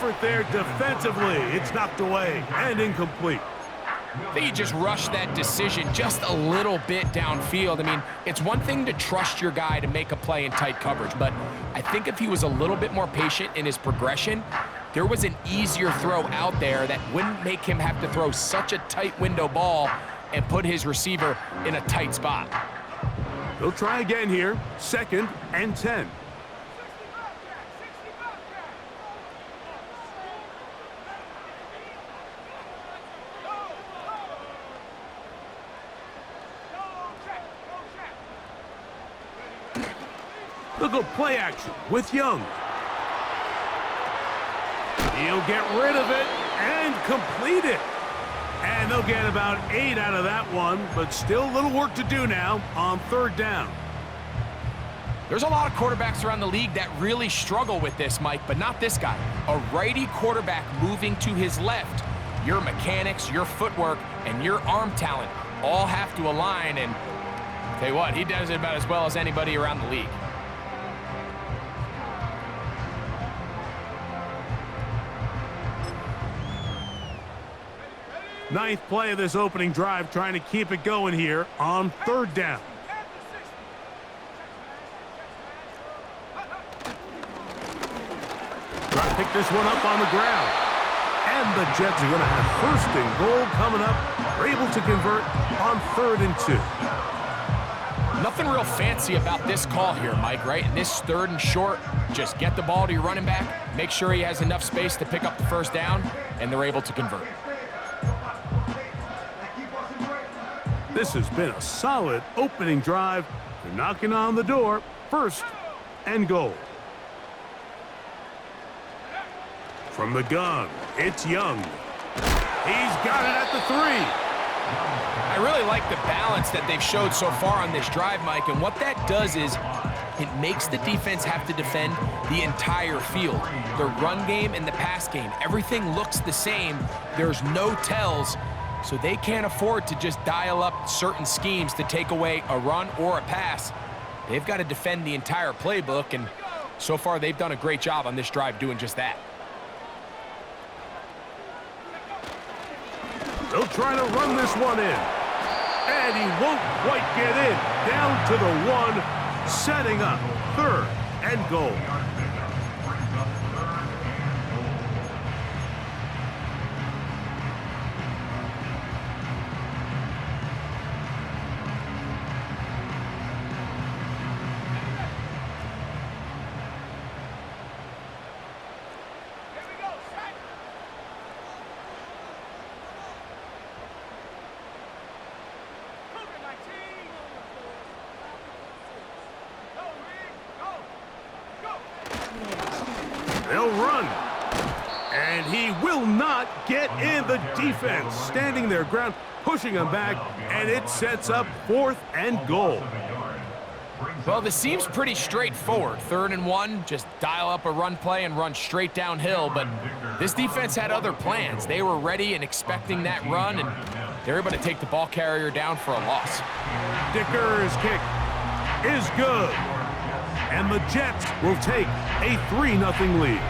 effort there defensively. It's knocked away and incomplete. I think he just rushed that decision just a little bit downfield. I mean, it's one thing to trust your guy to make a play in tight coverage, but I think if he was a little bit more patient in his progression, there was an easier throw out there that wouldn't make him have to throw such a tight window ball and put his receiver in a tight spot. They'll try again here. 2nd and 10. They'll go play action with Young. He'll get rid of it and complete it. And they'll get about 8 out of that one, but still a little work to do now on 3rd down. There's a lot of quarterbacks around the league that really struggle with this, Mike, but not this guy. A righty quarterback moving to his left. Your mechanics, your footwork, and your arm talent all have to align, and I'll tell you what, he does it about as well as anybody around the league. Ninth play of this opening drive, trying to keep it going here on 3rd down. Try to pick this one up on the ground. And the Jets are going to have 1st and goal coming up. They're able to convert on 3rd and 2. Nothing real fancy about this call here, Mike, right? In this 3rd and short, just get the ball to your running back, make sure he has enough space to pick up the 1st down, and they're able to convert. This has been a solid opening drive. They're knocking on the door. 1st and goal. From the gun, it's Young. He's got it at the 3. I really like the balance that they've showed so far on this drive, Mike, and what that does is it makes the defense have to defend the entire field. The run game and the pass game, everything looks the same. There's no tells. So they can't afford to just dial up certain schemes to take away a run or a pass. They've got to defend the entire playbook, and so far they've done a great job on this drive doing just that. They'll try to run this one in. And he won't quite get in. Down to the 1, setting up 3rd and goal. They'll run. And he will not get in. The defense standing their ground, pushing him back, and it sets up 4th and goal. Well, this seems pretty straightforward. 3rd and 1, just dial up a run play and run straight downhill, but this defense had other plans. They were ready and expecting that run, and they're able to take the ball carrier down for a loss. Dicker's kick is good. And the Jets will take a 3-0 lead.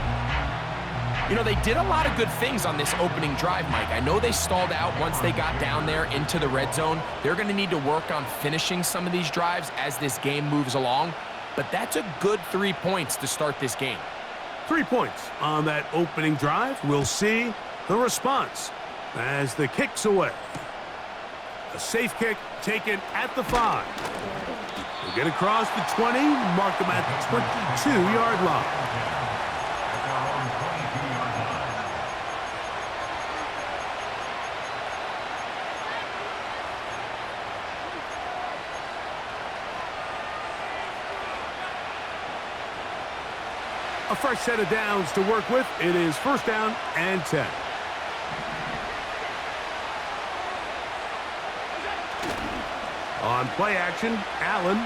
You know, they did a lot of good things on this opening drive, Mike. I know they stalled out once they got down there into the red zone. They're going to need to work on finishing some of these drives as this game moves along. But that's a good 3 points to start this game. 3 points on that opening drive. We'll see the response as the kick's away. A safe kick taken at the 5. They get across the 20, mark them at the 22-yard line. A fresh set of downs to work with. It is 1st down and 10. On play action, Allen.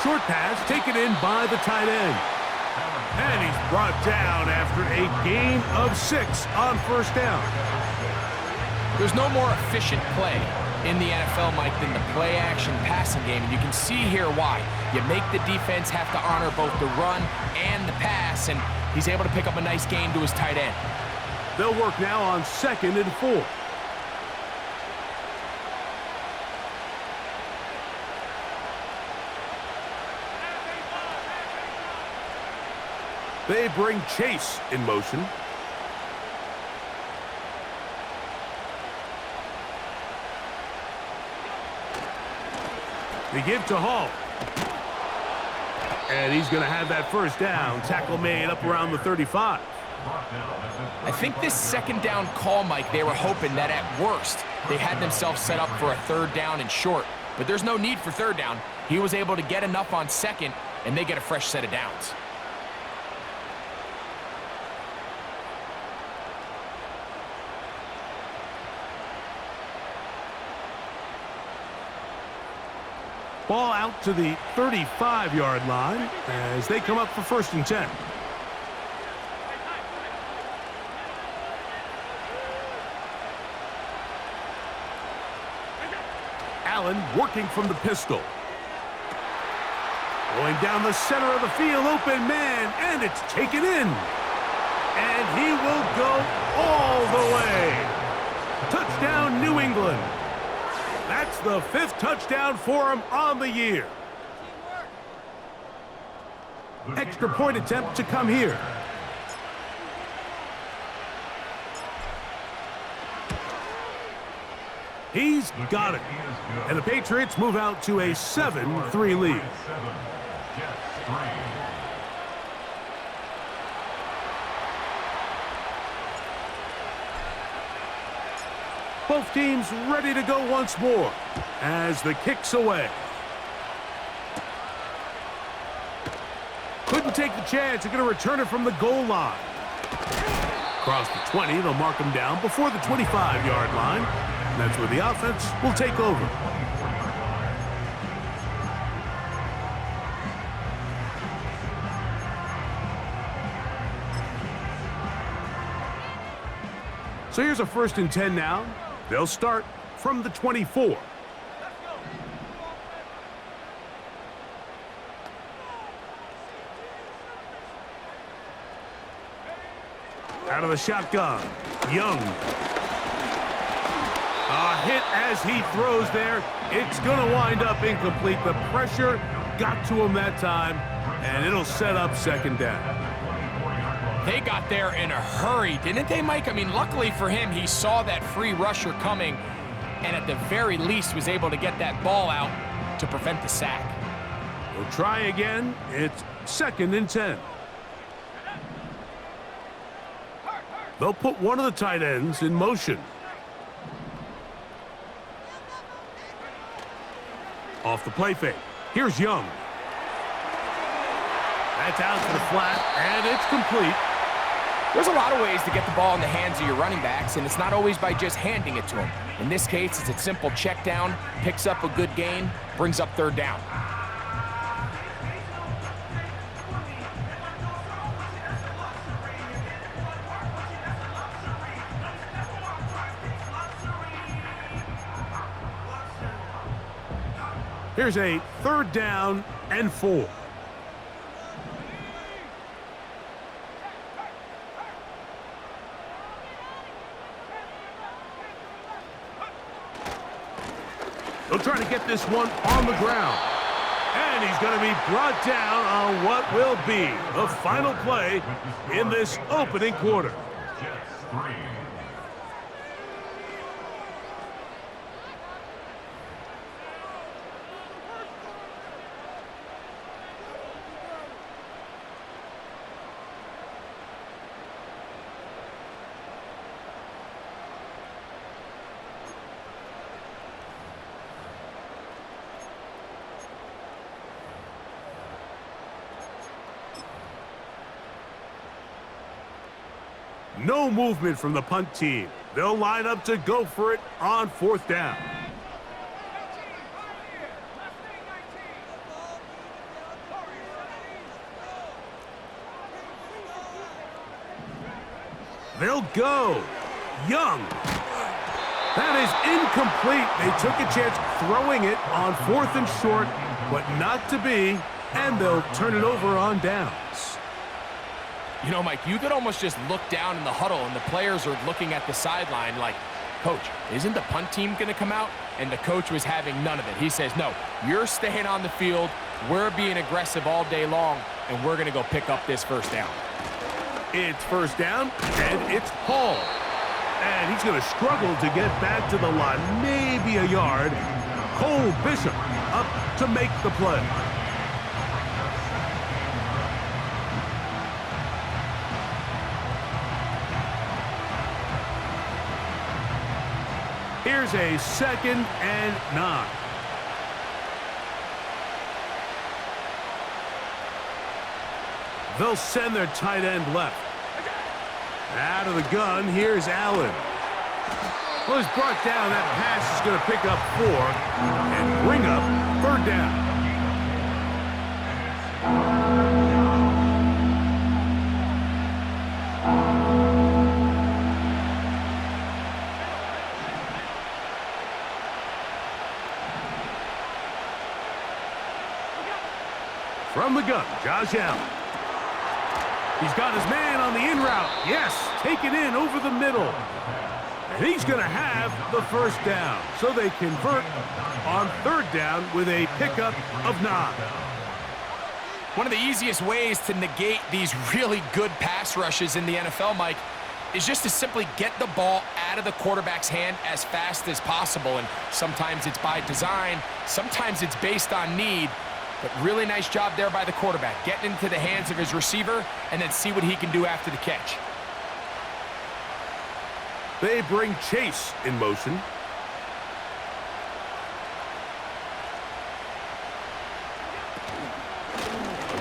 Short pass taken in by the tight end. And he's brought down after a gain of 6 on 1st down. There's no more efficient play in the NFL, Mike, than the play-action passing game, and you can see here why. You make the defense have to honor both the run and the pass, and He's able to pick up a nice gain to his tight end. They'll work now on 2nd and 4. They bring Chase in motion. They give to Hall. And he's going to have that first down. Tackle made up around the 35. I think this 2nd down call, Mike, they were hoping that at worst they had themselves set up for a 3rd down and short. But there's no need for 3rd down. He was able to get enough on 2nd, and they get a fresh set of downs. Ball out to the 35-yard line as they come up for 1st and 10. Allen working from the pistol. Going down the center of the field, open man, and it's taken in. And he will go all the way. Touchdown, New England. That's the 5th touchdown for him on the year. Extra point attempt to come here. He's got it. And the Patriots move out to a 7-3 lead. Both teams ready to go once more as the kick's away. Couldn't take the chance. They're going to return it from the goal line. Across the 20, they'll mark him down before the 25-yard line. And that's where the offense will take over. So here's a 1st and 10 now. They'll start from the 24. Out of the shotgun, Young. A hit as he throws there. It's going to wind up incomplete. The pressure got to him that time, and it'll set up 2nd down. They got there in a hurry, didn't they, Mike? I mean, luckily for him, he saw that free rusher coming and at the very least was able to get that ball out to prevent the sack. We'll try again. It's 2nd and 10. They'll put one of the tight ends in motion. Off the play fake. Here's Young. That's out to the flat, and it's complete. There's a lot of ways to get the ball in the hands of your running backs, and it's not always by just handing it to them. In this case, it's a simple check down, picks up a good gain, brings up 3rd down. Here's a 3rd down and 4. They'll try to get this one on the ground. And he's going to be brought down on what will be the final play in this opening quarter. No movement from the punt team. They'll line up to go for it on 4th down. They'll go. Young. That is incomplete. They took a chance throwing it on 4th and short, but not to be, and they'll turn it over on downs. You know, Mike, you could almost just look down in the huddle and the players are looking at the sideline like, Coach, isn't the punt team going to come out? And the coach was having none of it. He says, no, you're staying on the field. We're being aggressive all day long, and we're going to go pick up this first down. It's first down, and it's Hall. And he's going to struggle to get back to the line, maybe a yard. Cole Bishop up to make the play. Here's a 2nd and 9. They'll send their tight end left. Out of the gun, here's Allen. Well, he's brought down. That pass is going to pick up 4 and bring up 3rd down. From the gun, Josh Allen. He's got his man on the in route. Yes, taken in over the middle. And he's going to have the first down. So they convert on 3rd down with a pickup of 9. One of the easiest ways to negate these really good pass rushes in the NFL, Mike, is just to simply get the ball out of the quarterback's hand as fast as possible. And sometimes it's by design, sometimes it's based on need. But really nice job there by the quarterback, getting into the hands of his receiver and then see what he can do after the catch. They bring Chase in motion.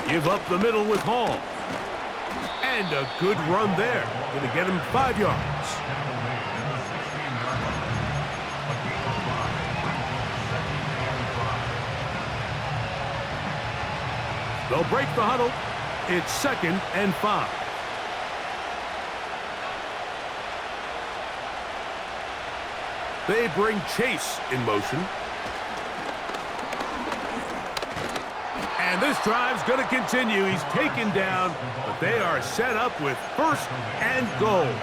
Give up the middle with Hall. And a good run there. Going to get him 5 yards. They'll break the huddle. It's 2nd and 5. They bring Chase in motion. And this drive's going to continue. He's taken down, but they are set up with 1st and goal.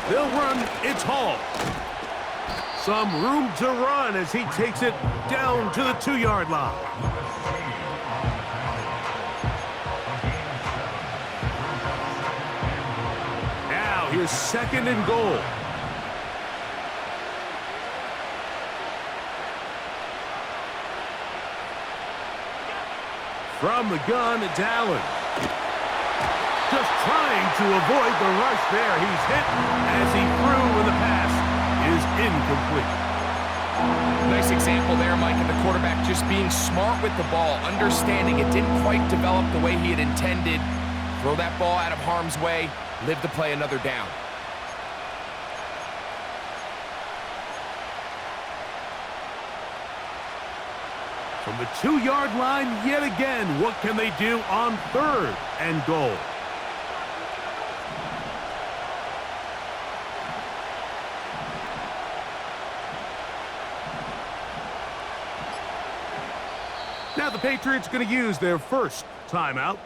They'll run. It's Hall. Some room to run as he takes it down to the 2-yard line. Now here's 2nd and goal. From the gun, it's Allen. Just trying to avoid the rush there. He's hit as he threw, and the pass is incomplete. Nice example there, Mike, of the quarterback just being smart with the ball, understanding it didn't quite develop the way he had intended. Throw that ball out of harm's way, live to play another down. From the 2-yard line yet again, what can they do on 3rd and goal? Now the Patriots going to use their first timeout.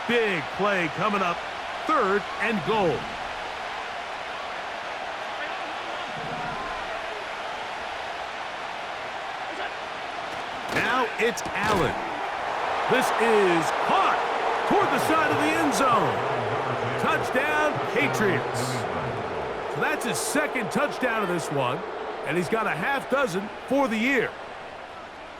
Big play coming up, 3rd and goal. Now it's Allen. This is caught toward the side of the end zone. Touchdown, Patriots. So that's his 2nd touchdown of this one, and he's got a half dozen for the year.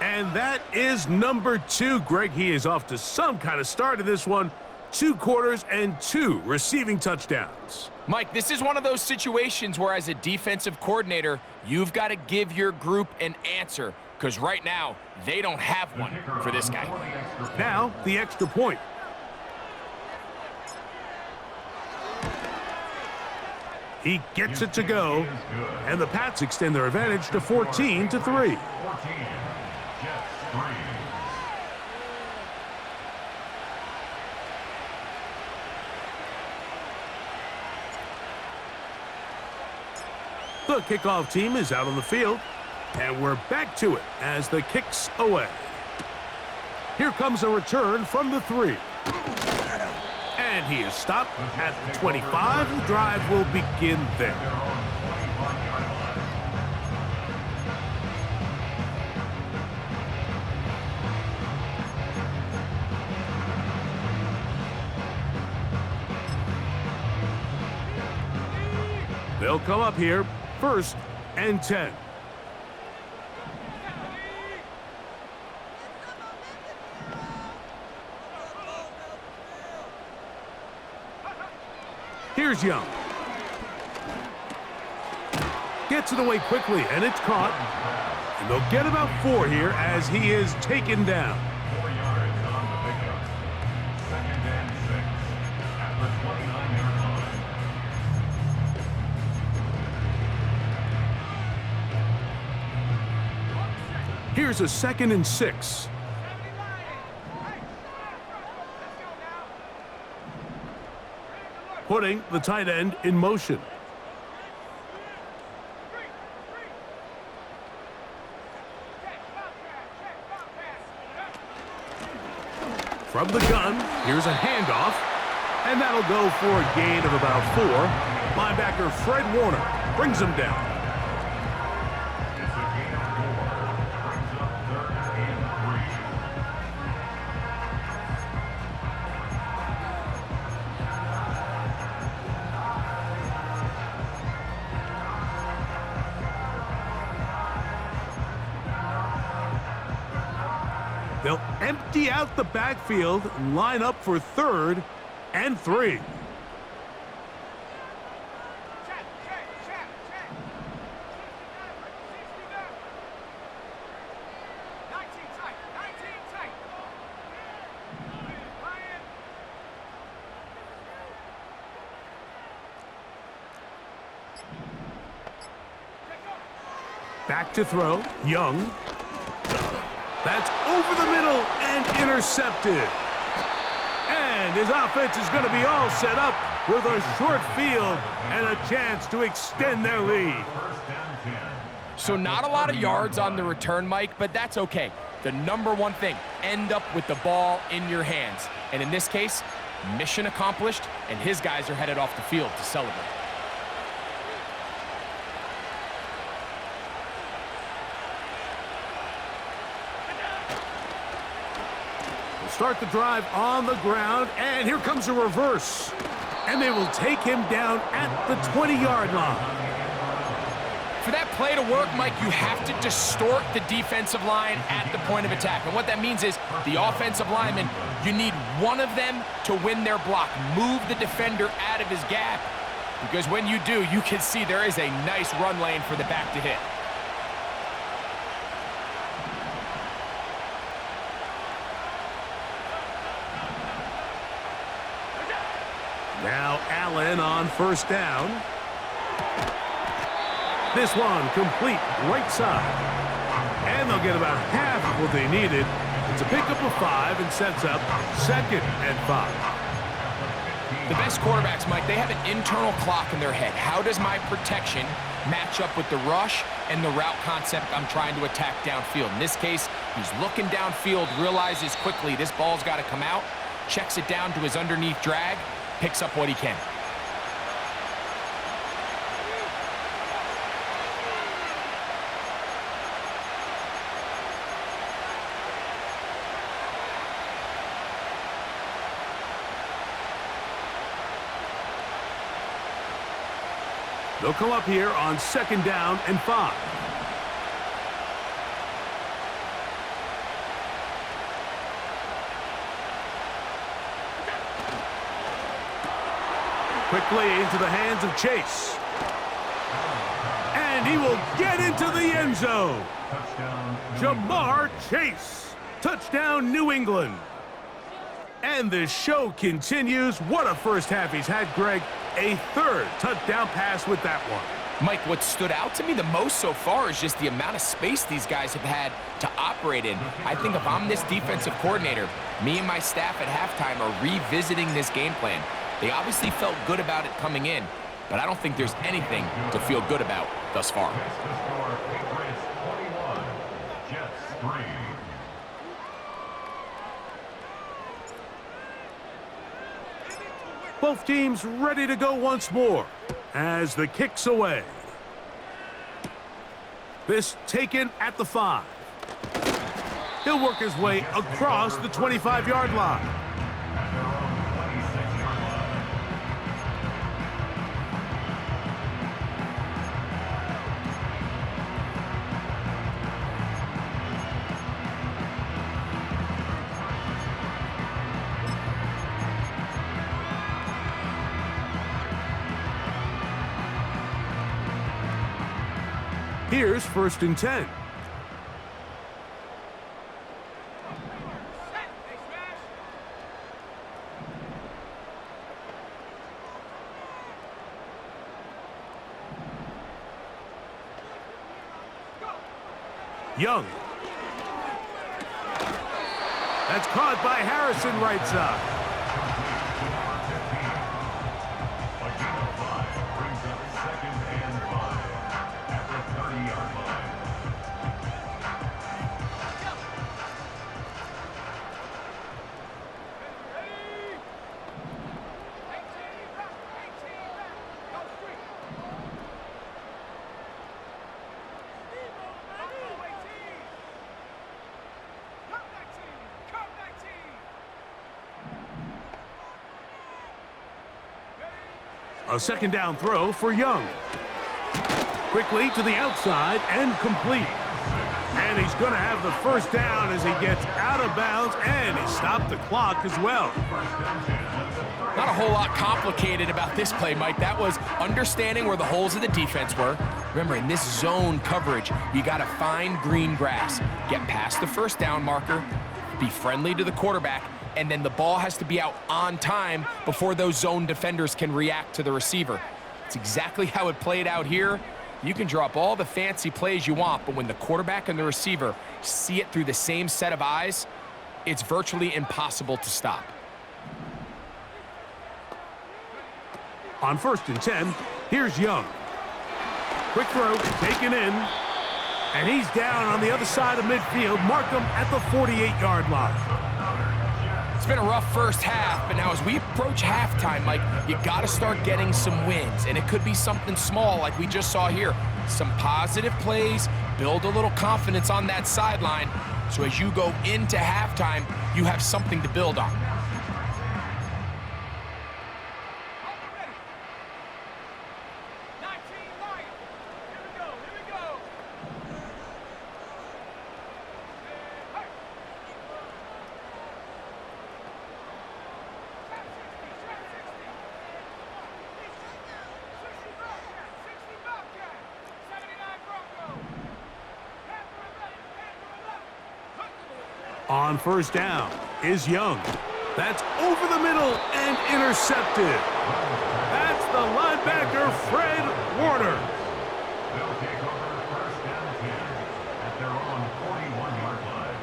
And that is number 2. Greg, he is off to some kind of start in this one. 2 quarters and 2 receiving touchdowns. Mike, this is one of those situations where as a defensive coordinator, you've got to give your group an answer. because right now they don't have one for this guy. Now the extra point. He gets it to go, and the Pats extend their advantage to 14-3. The kickoff team is out on the field, and we're back to it as the kick's away. Here comes a return from the 3. And he is stopped at the 25. The drive will begin there. They'll come up here, 1st and 10. Here's Young. Gets it away quickly, and it's caught. And they'll get about 4 here as he is taken down. 4 yards on the pickup. 2nd and 6 at the 29-yard line. Here's a 2nd and 6. Putting the tight end in motion. From the gun, here's a handoff, and that'll go for a gain of about 4. Linebacker Fred Warner brings him down. It's a gain of 4. Brings up 3rd and 3. They'll empty out the backfield and line up for 3rd and 3. Back to throw, Young. That's over the middle and intercepted. And his offense is going to be all set up with a short field and a chance to extend their lead. 1st and 10. So not a lot of yards on the return, Mike, but that's okay. The number one thing, end up with the ball in your hands. And in this case, mission accomplished, and his guys are headed off the field to celebrate. Start the drive on the ground, and here comes a reverse. And they will take him down at the 20-yard line. For that play to work, Mike, you have to distort the defensive line at the point of attack. And what that means is the offensive lineman, you need one of them to win their block. Move the defender out of his gap. Because when you do, you can see there is a nice run lane for the back to hit. Now Allen on 1st down. This one complete right side. And they'll get about half of what they needed. It's a pickup of 5 and sets up 2nd and 5. The best quarterbacks, Mike, they have an internal clock in their head. How does my protection match up with the rush and the route concept I'm trying to attack downfield? In this case, he's looking downfield, realizes quickly this ball's got to come out, checks it down to his underneath drag, picks up what he can. They'll come up here on 2nd down and 5. Quickly into the hands of Chase. And He will get into the end zone. Touchdown. Jamar Chase. Touchdown, New England. And the show continues. What a first half he's had, Greg. A third touchdown pass with that one. Mike, what stood out to me the most so far is just the amount of space these guys have had to operate in. I think if I'm this defensive coordinator, me and my staff at halftime are revisiting this game plan. They obviously felt good about it coming in, but I don't think there's anything to feel good about thus far. Patriots 21, Jets 3. Both teams ready to go once more as the kick's away. This taken at the 5. He'll work his way across the 25-yard line. At their own 26-yard line. Here's 1st and 10. Young. That's caught by Harrison right side. Brings up 2nd and 5 at the 30-yard line. A 2nd down throw for Young. Quickly to the outside and complete. And he's going to have the 1st down as he gets out of bounds, and he stopped the clock as well. Not a whole lot complicated about this play, Mike. That was understanding where the holes of the defense were. Remember, in this zone coverage, you got to find green grass, get past the 1st down marker, be friendly to the quarterback, and then the ball has to be out on time before those zone defenders can react to the receiver. It's exactly how it played out here. You can draw up all the fancy plays you want, but when the quarterback and the receiver see it through the same set of eyes, it's virtually impossible to stop. On 1st and 10, here's Young. Quick throw, taken in, and he's down on the other side of midfield. Mark him at the 48-yard line. It's been a rough first half, but now as we approach halftime, Mike, you got to start getting some wins, and it could be something small like we just saw here. Some positive plays, build a little confidence on that sideline, so as you go into halftime, you have something to build on. On 1st down is Young. That's over the middle and intercepted. That's the linebacker, Fred Warner. They'll take over 1st and 10 at their own 41-yard line.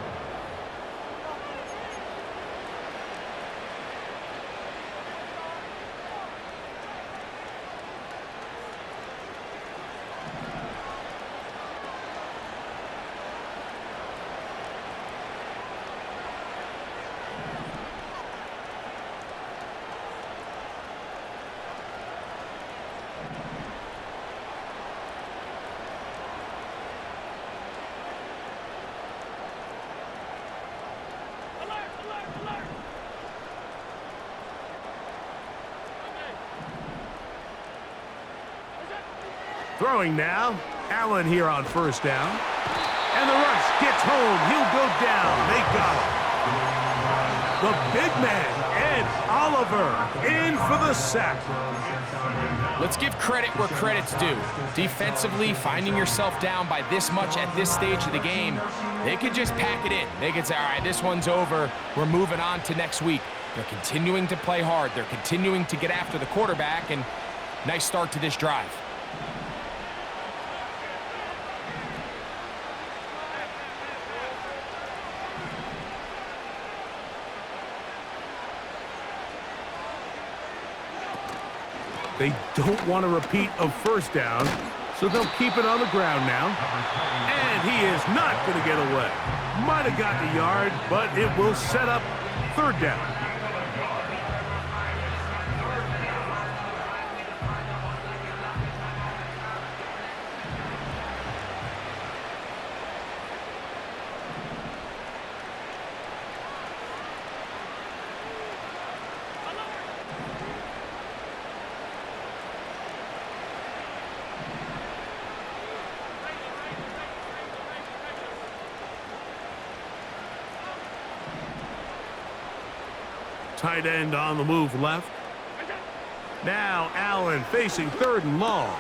Throwing now, Allen here on 1st down. And the rush gets home. He'll go down. They got him. The big man, And Oliver in for the sack. Let's give credit where credit's due. Defensively, finding yourself down by this much at this stage of the game, they could just pack it in. They could say, all right, this one's over. We're moving on to next week. They're continuing to play hard. They're continuing to get after the quarterback, and nice start to this drive. They don't want to repeat a first down, so they'll keep it on the ground now. And he is not going to get away. Might have got the yard, but it will set up third down. Tight end on the move left. Now Allen facing third and long.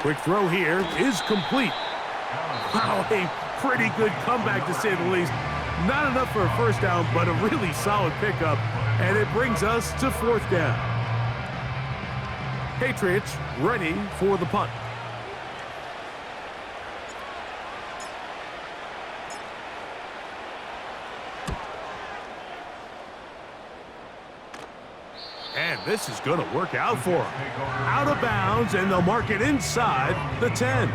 Quick throw here is complete. Wow, a pretty good comeback to say the least. Not enough for a first down, but a really solid pickup. And it brings us to fourth down. Patriots ready for the punt. And this is going to work out for them. Out of bounds, and they'll mark it inside the 10.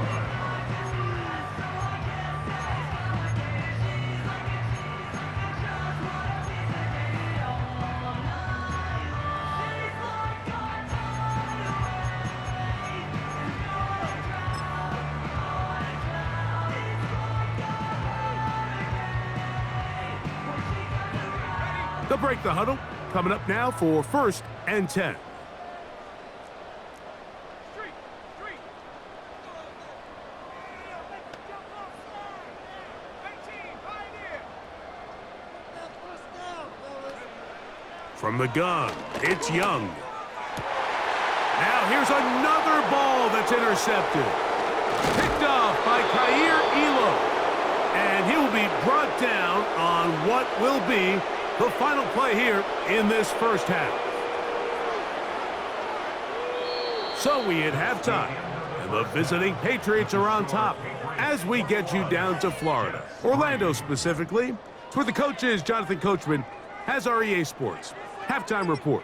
They'll break the huddle. Coming up now for first and 10. From the gun, it's Young. Now here's another ball that's intercepted. Picked off by Kaiir Elam. And he will be brought down on what will be the final play here in this first half. So we hit halftime, and the visiting Patriots are on top as we get you down to Florida. Orlando specifically. It's where the coach is. Jonathan Coachman has our EA Sports halftime report.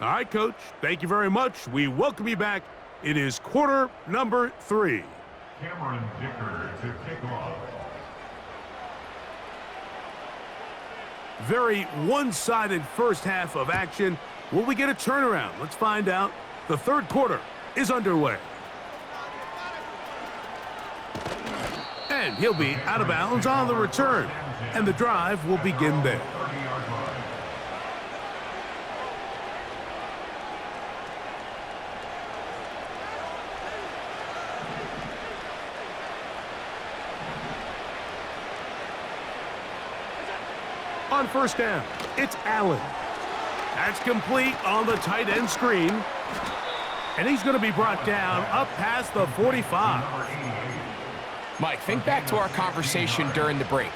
All right, Coach, thank you very much. We welcome you back. It is quarter number 3. Cameron Dicker to kick off. Very one-sided first half of action. Will we get a turnaround? Let's find out. The third quarter is underway. And he'll be out of bounds on the return. And the drive will begin there. On first down, it's Allen. That's complete on the tight end screen. And he's going to be brought down up past the 45. Mike, think back to our conversation during the break.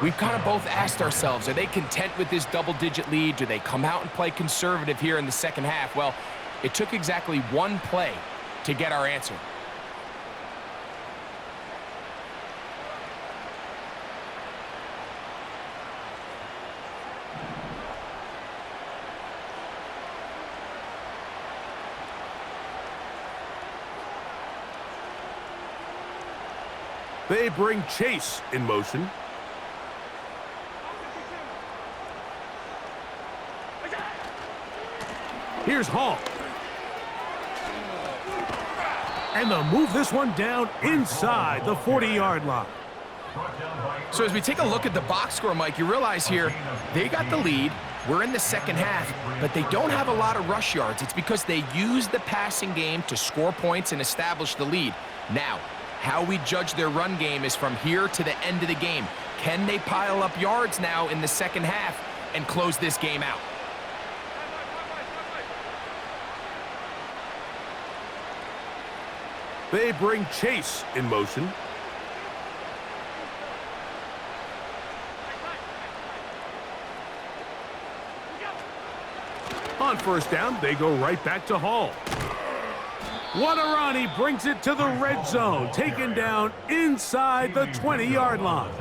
We've kind of both asked ourselves, are they content with this double-digit lead? Do they come out and play conservative here in the second half? Well, it took exactly one play to get our answer. They bring Chase in motion. Here's Hall. And they'll move this one down inside the 40-yard line. So as we take a look at the box score, Mike, you realize here they got the lead. We're in the second half, but they don't have a lot of rush yards. It's because they use the passing game to score points and establish the lead. Now, How we judge their run game is from here to the end of the game. Can they pile up yards now in the second half and close this game out? They bring Chase in motion. On first down, they go right back to Hall. What a run. He brings it to the red zone. Taken down inside the 20-yard line.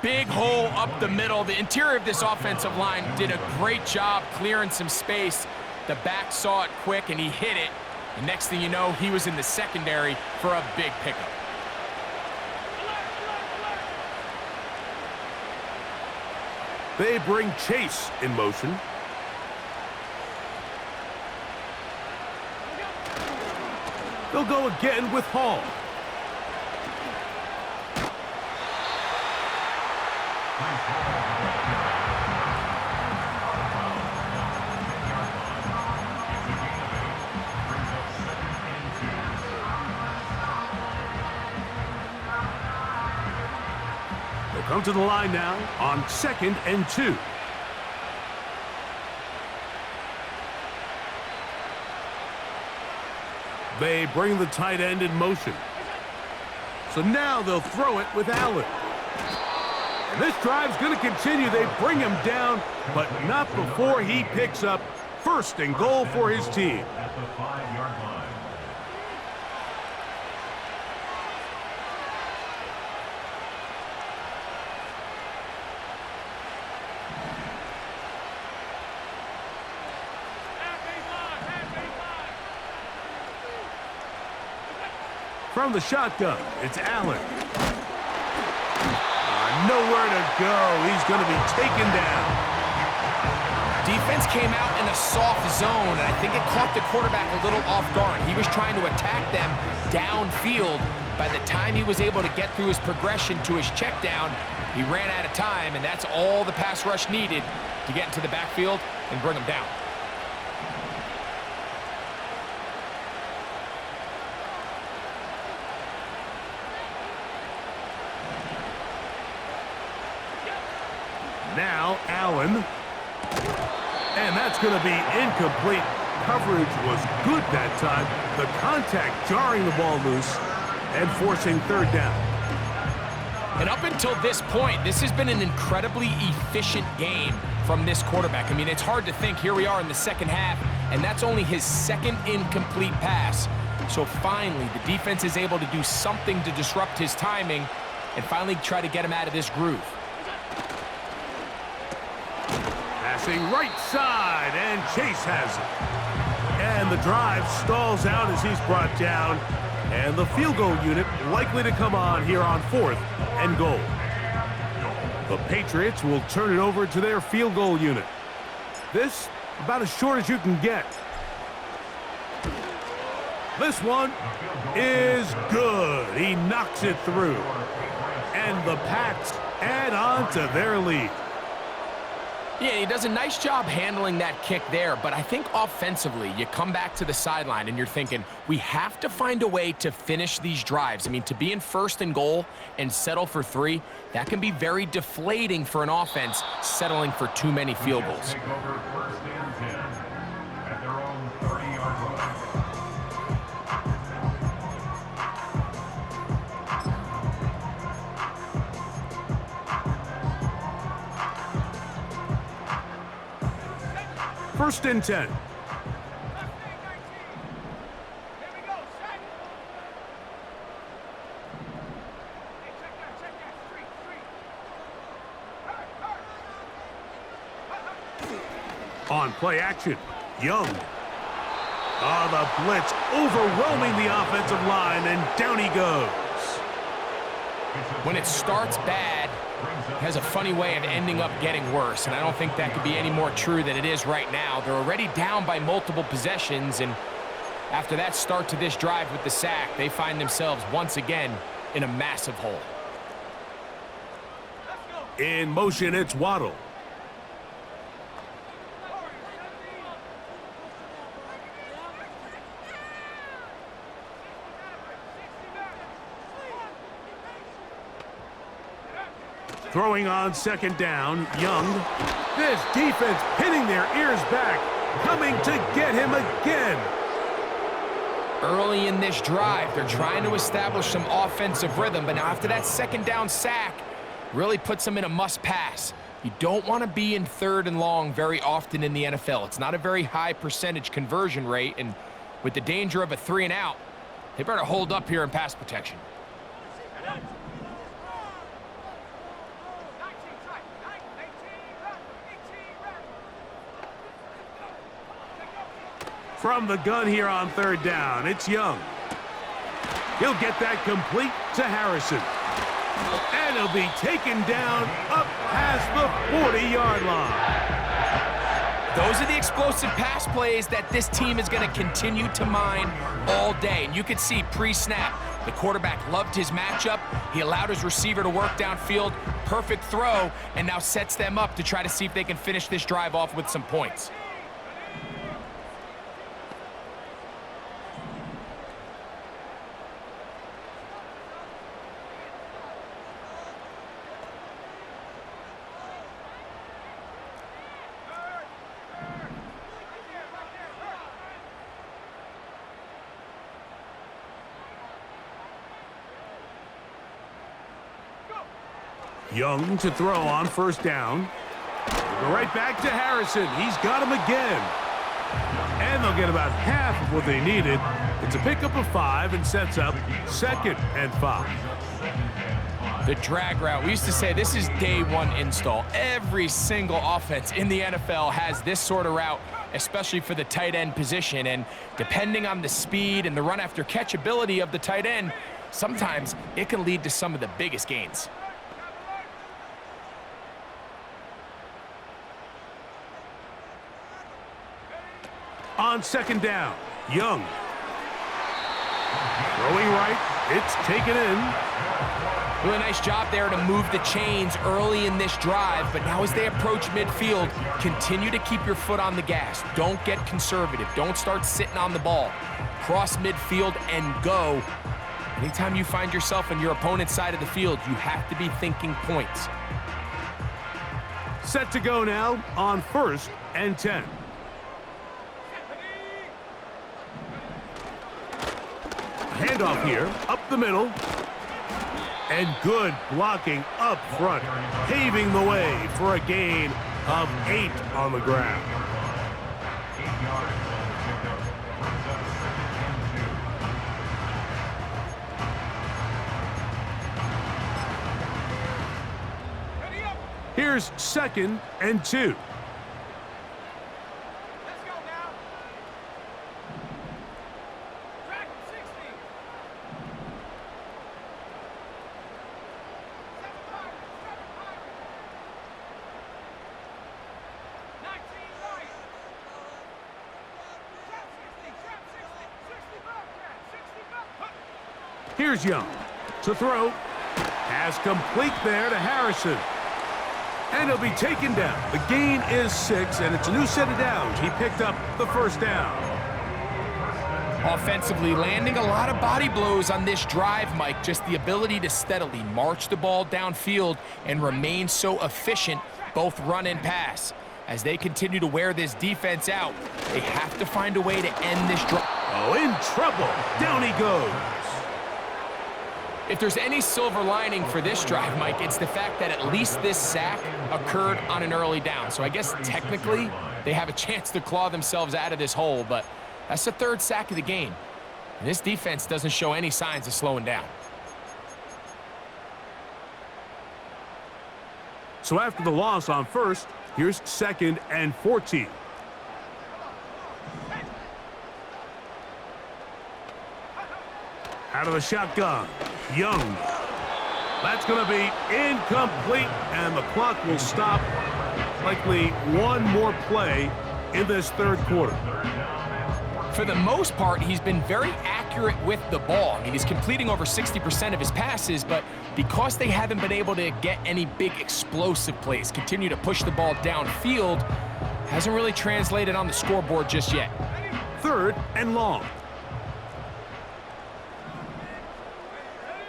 Big hole up the middle. The interior of this offensive line did a great job clearing some space. The back saw it quick, and he hit it. And next thing you know, he was in the secondary for a big pickup. They bring Chase in motion. They'll go again with Hall. They'll come to the line now on 2nd and 2. They bring the tight end in motion. So now they'll throw it with Allen. And this drive's going to continue. They bring him down, but not before he picks up 1st and goal for his team. At the 5-yard line. From the shotgun, it's Allen. Nowhere to go. He's going to be taken down. Defense came out in a soft zone, and I think it caught the quarterback a little off guard. He was trying to attack them downfield. By the time he was able to get through his progression to his check down, he ran out of time, and that's all the pass rush needed to get into the backfield and bring him down. Now Allen. And that's going to be incomplete. Coverage was good that time. The contact jarring the ball loose and forcing 3rd down. And up until this point, this has been an incredibly efficient game from this quarterback. I mean, it's hard to think. Here we are in the second half, and that's only his 2nd incomplete pass. So finally, the defense is able to do something to disrupt his timing and finally try to get him out of this groove. Passing right side, and Chase has it. And the drive stalls out as he's brought down. And the field goal unit likely to come on here on 4th and goal. The Patriots will turn it over to their field goal unit. This, about as short as you can get. This one is good. He knocks it through. And the Pats add on to their lead. Yeah, he does a nice job handling that kick there, but I think offensively, you come back to the sideline and you're thinking, we have to find a way to finish these drives. I mean, to be in 1st and goal and settle for 3, that can be very deflating for an offense settling for too many field goals. Take over 1st and 10 at their own 30-yard line. First and 10. On play action, Young. The blitz overwhelming the offensive line, and down he goes. When it starts bad, it has a funny way of ending up getting worse, and I don't think that could be any more true than it is right now. They're already down by multiple possessions, and after that start to this drive with the sack, they find themselves once again in a massive hole. In motion, it's Waddle. Throwing on second down, Young. This defense pinning their ears back, coming to get him again. Early in this drive, they're trying to establish some offensive rhythm, but now after that second down sack, really puts them in a must-pass. You don't want to be in 3rd and long very often in the NFL. It's not a very high percentage conversion rate, and with the danger of a 3 and out, they better hold up here in pass protection. From the gun here on 3rd down, it's Young. He'll get that complete to Harrison. And he'll be taken down up past the 40-yard line. Those are the explosive pass plays that this team is going to continue to mine all day. And you can see pre-snap, the quarterback loved his matchup. He allowed his receiver to work downfield. Perfect throw, and now sets them up to try to see if they can finish this drive off with some points. Young to throw on 1st down. Go right back to Harrison. He's got him again. And they'll get about half of what they needed. It's a pickup of 5 and sets up 2nd and 5. The drag route. We used to say this is day 1 install. Every single offense in the NFL has this sort of route, especially for the tight end position. And depending on the speed and the run after catch ability of the tight end, sometimes it can lead to some of the biggest gains. On 2nd down, Young. Throwing right, it's taken in. Really nice job there to move the chains early in this drive, but now as they approach midfield, continue to keep your foot on the gas. Don't get conservative. Don't start sitting on the ball. Cross midfield and go. Anytime you find yourself on your opponent's side of the field, you have to be thinking points. Set to go now on 1st and 10. Handoff here, up the middle. And good blocking up front, paving the way for a gain of 8 on the ground. Here's 2nd and 2. Here's Young to throw. Pass complete there to Harrison. And he'll be taken down. The gain is 6, and it's a new set of downs. He picked up the 1st down. Offensively, landing a lot of body blows on this drive, Mike. Just the ability to steadily march the ball downfield and remain so efficient, both run and pass. As they continue to wear this defense out, they have to find a way to end this drive. Oh, in trouble. Down he goes. If there's any silver lining for this drive, Mike, it's the fact that at least this sack occurred on an early down. So I guess technically they have a chance to claw themselves out of this hole, but that's the 3rd sack of the game. And this defense doesn't show any signs of slowing down. So after the loss on 1st, here's 2nd and 14. Out of the shotgun, Young. That's going to be incomplete, and the clock will stop. Likely one more play in this 3rd quarter. For the most part, he's been very accurate with the ball. I mean, he's completing over 60% of his passes, but because they haven't been able to get any big explosive plays, continue to push the ball downfield, hasn't really translated on the scoreboard just yet. 3rd and long.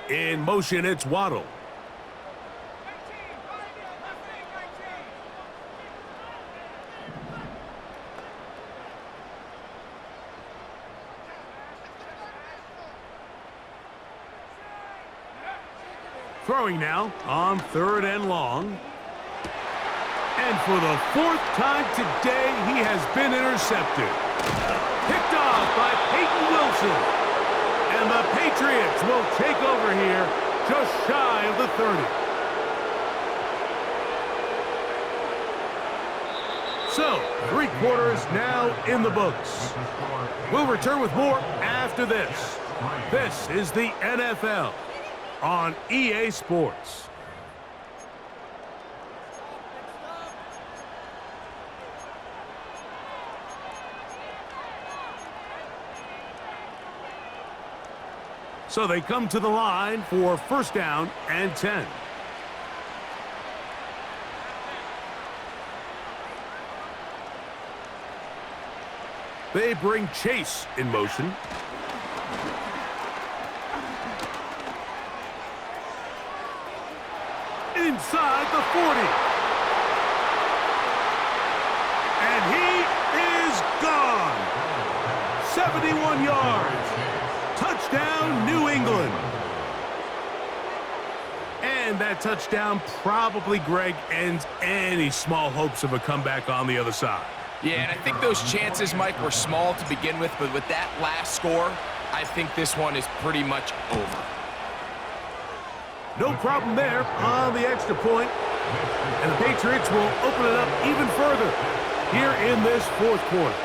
In motion, it's Waddle. Throwing now on 3rd and long. And for the 4th time today, he has been intercepted. Picked off by Peyton Wilson. And the Patriots will take over here just shy of the 30. So, 3 quarters now in the books. We'll return with more after this. This is the NFL on EA Sports. So they come to the line for 1st down and 10. They bring Chase in motion. Inside the 40. And he is gone. 71 yards. Touchdown, New England. And that touchdown probably, Greg, ends any small hopes of a comeback on the other side. Yeah, and I think those chances, Mike, were small to begin with, but with that last score, I think this one is pretty much over. No problem there on the extra point. And the Patriots will open it up even further here in this 4th quarter.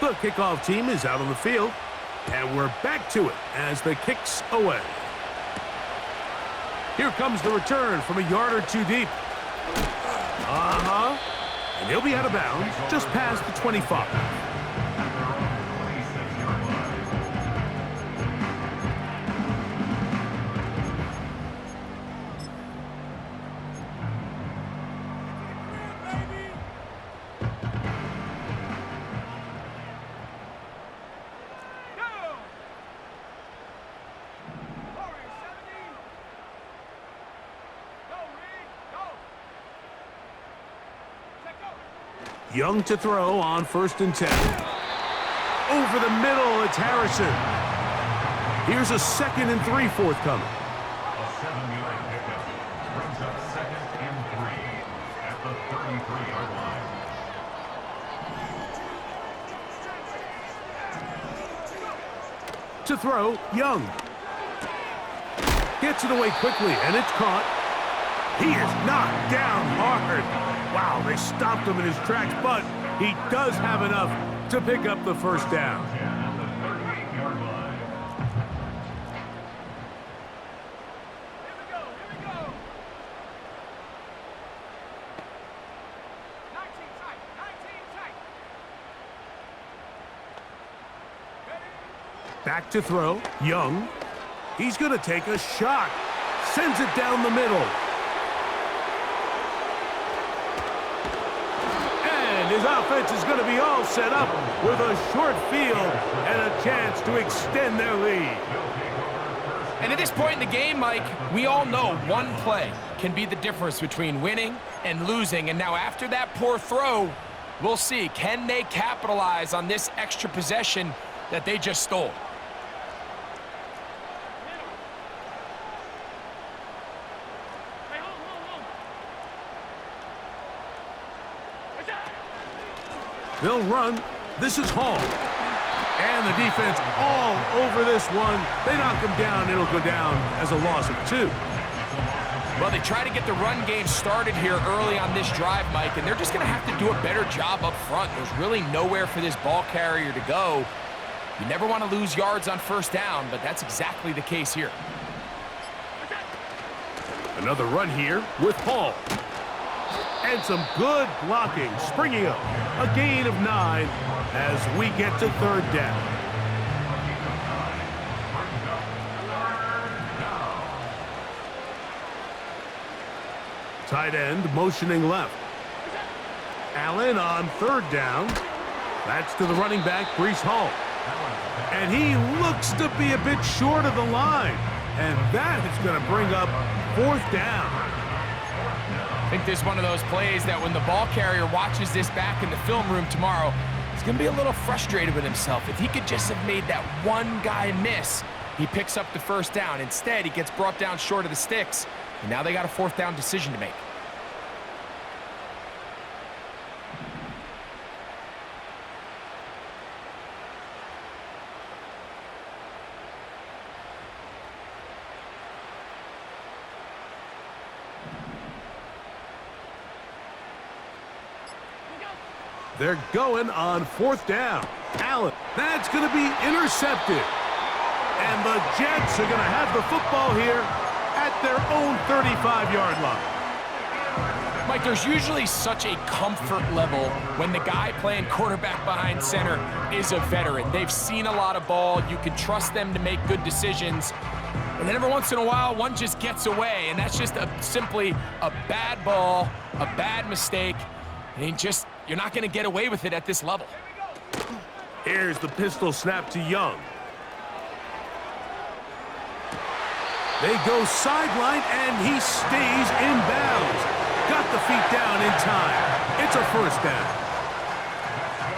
The kickoff team is out on the field, and we're back to it as the kick's away. Here comes the return from a yard or 2 deep. And he'll be out of bounds just past the 25. Young to throw on 1st and 10. Over the middle, it's Harrison. Here's a 2nd and 3 forthcoming. A 7-yard pickup brings up 2nd and 3 at the 33-yard line. To throw, Young. Gets it away quickly, and it's caught. He is knocked down hard. Wow, they stopped him in his tracks, but he does have enough to pick up the 1st down. At the 38-yard line. Here we go. 19 tight. Back to throw, Young. He's going to take a shot. Sends it down the middle. His offense is going to be all set up with a short field and a chance to extend their lead. And at this point in the game, Mike, we all know one play can be the difference between winning and losing. And now after that poor throw, we'll see, can they capitalize on this extra possession that they just stole? They'll run. This is Hall. And the defense all over this one. They knock him down. It'll go down as a loss of 2. Well, they try to get the run game started here early on this drive, Mike, and they're just going to have to do a better job up front. There's really nowhere for this ball carrier to go. You never want to lose yards on 1st down, but that's exactly the case here. Another run here with Hall. And some good blocking, springing up. A gain of 9 as we get to 3rd down. Tight end motioning left. Allen on 3rd down. That's to the running back, Breece Hall. And he looks to be a bit short of the line. And that is going to bring up 4th down. I think this is one of those plays that when the ball carrier watches this back in the film room tomorrow, he's He's going to be a little frustrated with himself. If he could just have made that one guy miss, he picks up the first down. Instead, he gets brought down short of the sticks, and now they got a fourth down decision to make. They're going on fourth down. Allen, that's going to be intercepted. And the Jets are going to have the football here at their own 35-yard line. Mike, there's usually such a comfort level when the guy playing quarterback behind center is a veteran. They've seen a lot of ball. You can trust them to make good decisions. And then every once in a while, one just gets away, and that's just simply a bad ball, a bad mistake. And you're not going to get away with it at this level. Here's the pistol snap to Young. They go sideline, and he stays in bounds. Got the feet down in time. It's a first down.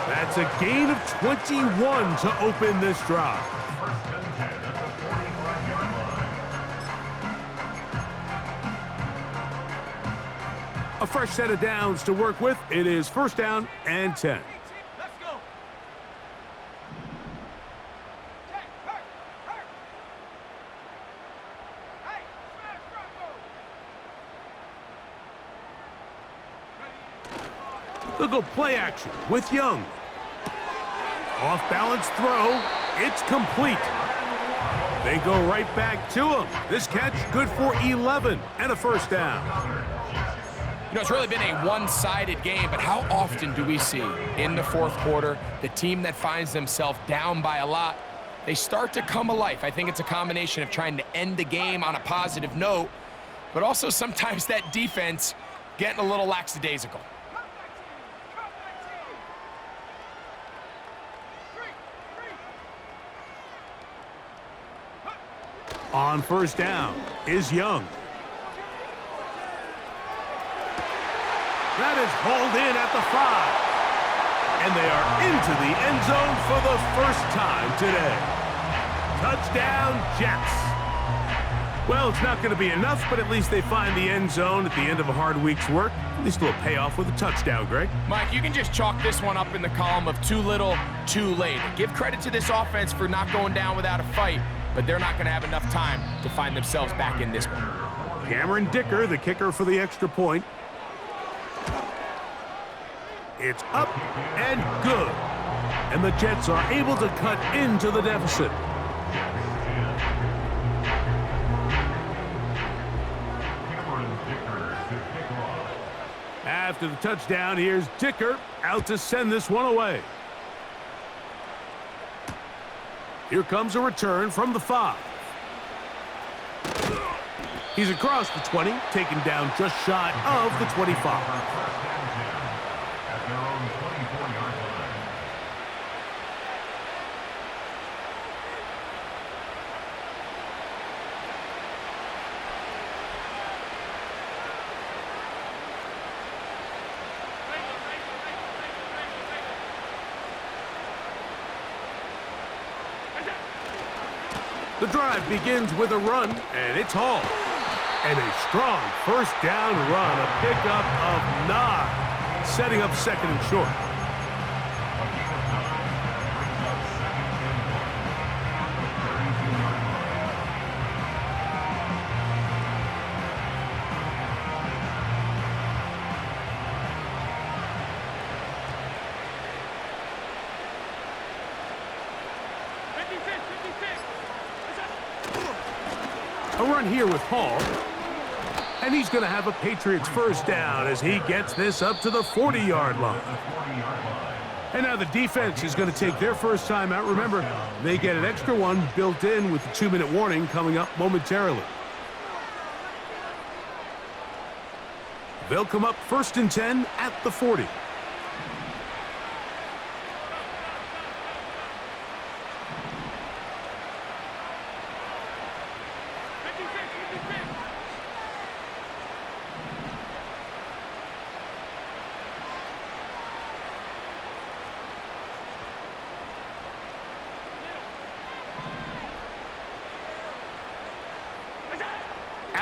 That's a gain of 21 to open this drive. A fresh set of downs to work with. It is first down and 10. Let's go. Hey, smash front row. They'll go play action with Young. Off balance throw. It's complete. They go right back to him. This catch good for 11 and a first down. You know, it's really been a one-sided game, but how often do we see in the fourth quarter the team that finds themselves down by a lot, they start to come alive? I think it's a combination of trying to end the game on a positive note, but also sometimes that defense getting a little lackadaisical. On first down is Young. That is hauled in at the 5. And they are into the end zone for the first time today. Touchdown, Jets. Well, it's not going to be enough, but at least they find the end zone at the end of a hard week's work. At least a little payoff with a touchdown, Greg. Mike, you can just chalk this one up in the column of too little, too late. Give credit to this offense for not going down without a fight, but they're not going to have enough time to find themselves back in this one. Cameron Dicker, the kicker for the extra point. It's up and good. And the Jets are able to cut into the deficit. After the touchdown, here's Dicker out to send this one away. Here comes a return from the 5. He's across the 20, taken down just shy of the 25. The drive begins with a run, and it's hauled. And a strong first down run, a pickup of 9, setting up second and short. A run here with Hall. And he's going to have a Patriots first down as he gets this up to the 40-yard line. And now the defense is going to take their first time out. Remember, they get an extra one built in with the 2-minute warning coming up momentarily. They'll come up first and 10 at the 40.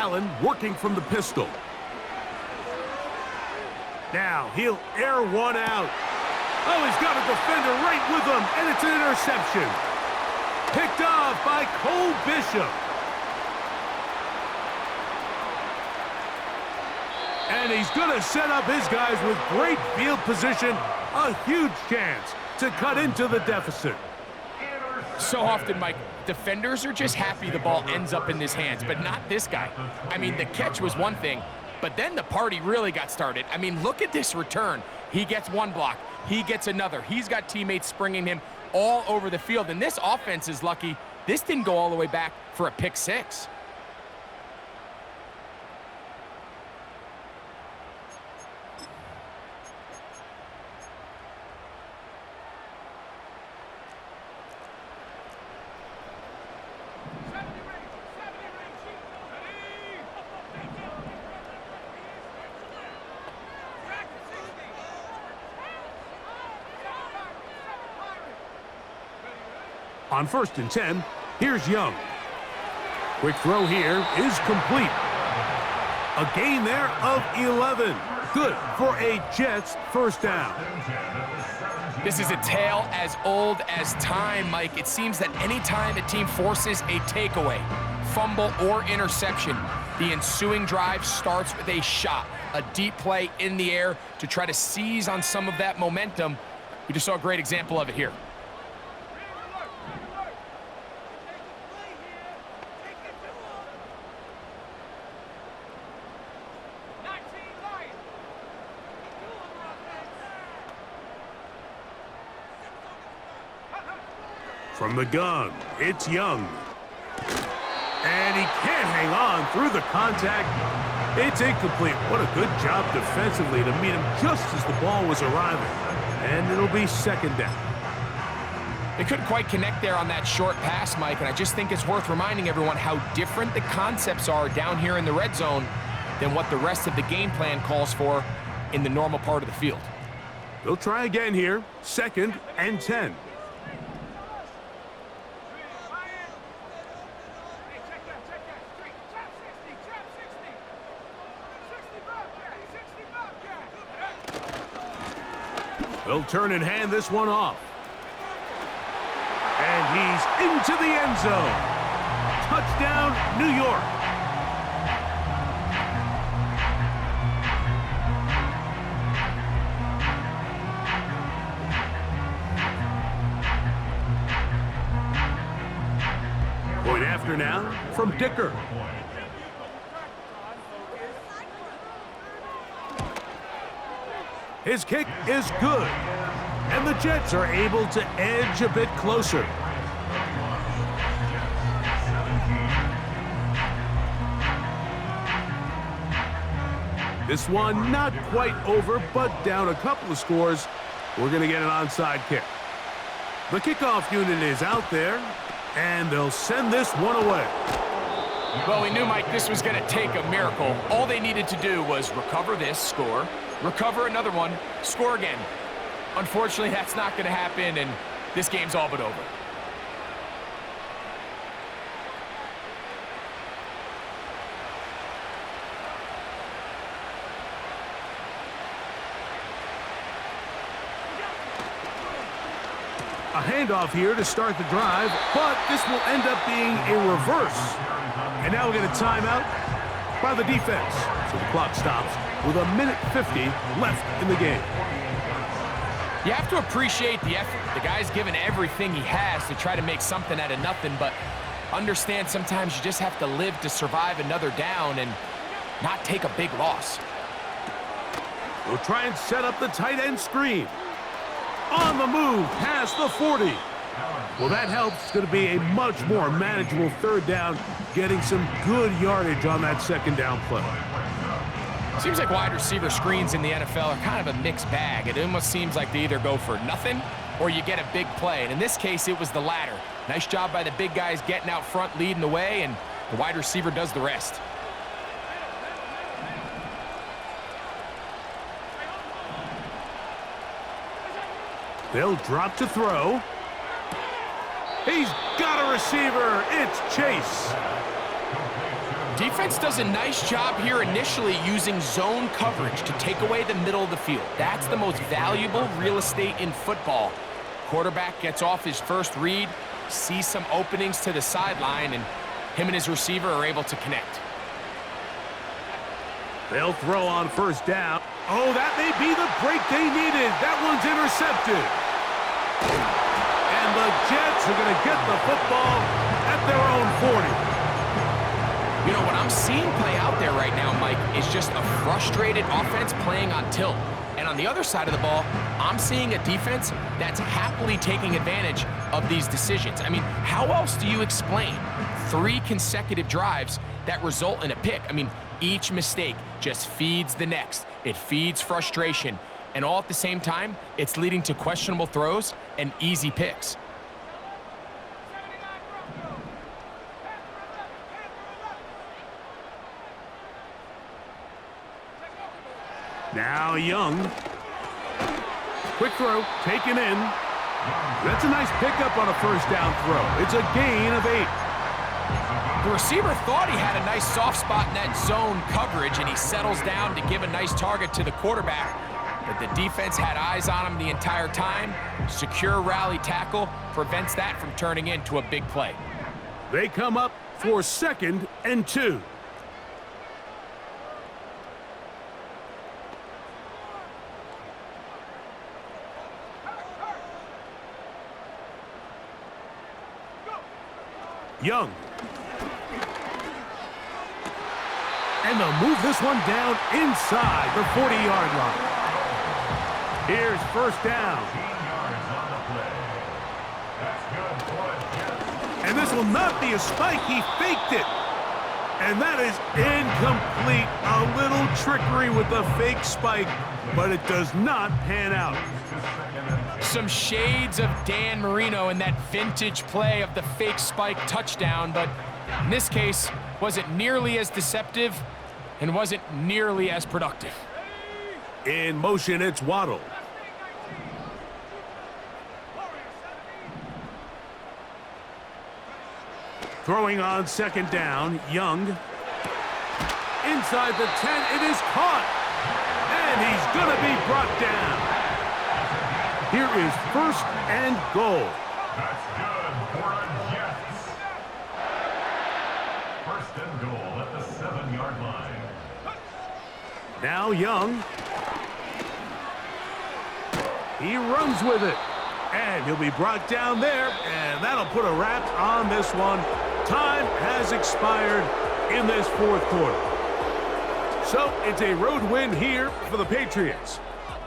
Allen working from the pistol. Now he'll air one out. Oh, he's got a defender right with him, and it's an interception. Picked off by Cole Bishop. And he's going to set up his guys with great field position. A huge chance to cut into the deficit. So often, Mike, defenders are just happy the ball ends up in his hands, but not this guy. I mean, the catch was one thing, but then the party really got started. I mean, look at this return. He gets one block. He gets another. He's got teammates springing him all over the field, and this offense is lucky this didn't go all the way back for a pick six. On 1st and 10, here's Young. Quick throw here is complete. A gain there of 11. Good for a Jets first down. This is a tale as old as time, Mike. It seems that anytime a team forces a takeaway, fumble, or interception, the ensuing drive starts with a shot, a deep play in the air to try to seize on some of that momentum. We just saw a great example of it here. From the gun, it's Young. And he can't hang on through the contact. It's incomplete. What a good job defensively to meet him just as the ball was arriving. And it'll be second down. They couldn't quite connect there on that short pass, Mike, and I just think it's worth reminding everyone how different the concepts are down here in the red zone than what the rest of the game plan calls for in the normal part of the field. They'll try again here, 2nd and 10. They'll turn and hand this one off. And he's into the end zone. Touchdown, New York. Point after now from Dicker. His kick is good, and the Jets are able to edge a bit closer. This one not quite over, but down a couple of scores. We're going to get an onside kick. The kickoff unit is out there, and they'll send this one away. Well, we knew, Mike, this was going to take a miracle. All they needed to do was recover this, score, recover another one, score again. Unfortunately, that's not going to happen, and this game's all but over. A handoff here to start the drive, but this will end up being a reverse. And now we're going to timeout by the defense. So the clock stops with 1:50 left in the game. You have to appreciate the effort. The guy's given everything he has to try to make something out of nothing, but understand sometimes you just have to live to survive another down and not take a big loss. We'll try and set up the tight end screen. On the move past the 40. Well, that helps. It's going to be a much more manageable third down, getting some good yardage on that second down play. Seems like wide receiver screens in the NFL are kind of a mixed bag. It almost seems like they either go for nothing or you get a big play. And in this case, it was the latter. Nice job by the big guys getting out front, leading the way, and the wide receiver does the rest. They'll drop to throw. He's got a receiver. It's Chase. Defense does a nice job here initially using zone coverage to take away the middle of the field. That's the most valuable real estate in football. Quarterback gets off his first read, sees some openings to the sideline, and him and his receiver are able to connect. They'll throw on first down. Oh, that may be the break they needed. That one's intercepted. And the Jets are going to get the football at their own 40. You know, what I'm seeing play out there right now, Mike, is just a frustrated offense playing on tilt. And on the other side of the ball, I'm seeing a defense that's happily taking advantage of these decisions. I mean, how else do you explain 3 consecutive drives that result in a pick? I mean, each mistake just feeds the next. It feeds frustration. And all at the same time, it's leading to questionable throws and easy picks. Now Young. Quick throw, taken in. That's a nice pickup on a first down throw. It's a gain of 8. The receiver thought he had a nice soft spot in that zone coverage, and he settles down to give a nice target to the quarterback. But the defense had eyes on him the entire time. Secure rally tackle prevents that from turning into a big play. They come up for 2nd and 2. Young. And they'll move this one down inside the 40-yard line. Here's first down. And this will not be a spike. He faked it. And that is incomplete. A little trickery with the fake spike, but it does not pan out. Some shades of Dan Marino in that vintage play of the fake spike touchdown, but in this case, wasn't nearly as deceptive and wasn't nearly as productive. In motion, it's Waddle. Throwing on 2nd down, Young. Inside the 10, it is caught. And he's going to be brought down. Here is 1st and goal. That's good for a Jets. 1st and goal at the 7-yard line. Now Young. He runs with it. And he'll be brought down there. And that'll put a wrap on this one. Time has expired in this 4th quarter. So it's a road win here for the Patriots.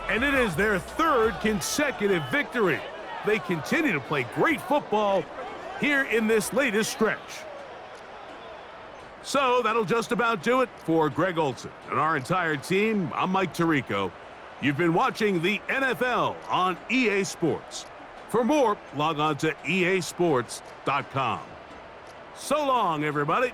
And it is their 3rd consecutive victory. They continue to play great football here in this latest stretch. So that'll just about do it for Greg Olson and our entire team. I'm Mike Tirico. You've been watching the NFL on EA Sports. For more, log on to easports.com. So long, everybody.